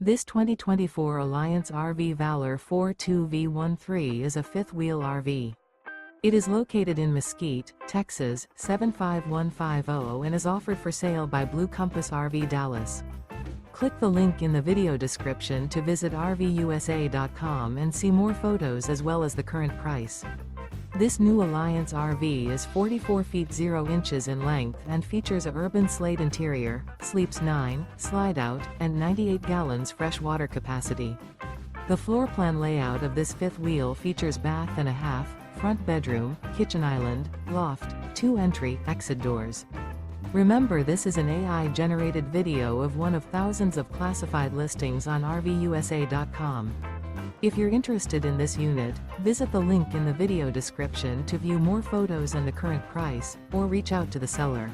This 2024 Alliance RV Valor 42V13 is a fifth-wheel RV. It is located in Mesquite, Texas, 75150 and is offered for sale by Blue Compass RV Dallas. Click the link in the video description to visit RVUSA.com and see more photos as well as the current price. This new Alliance RV is 44 feet 0 inches in length and features a URBAN SLATE interior, sleeps 9, Slideout, and 98 gallons fresh water capacity. The floor plan layout of this fifth wheel features bath and a half, front bedroom, kitchen island, loft, 2 entry, exit doors. Remember, this is an AI-generated video of one of thousands of classified listings on RVUSA.com. If you're interested in this unit, visit the link in the video description to view more photos and the current price, or reach out to the seller.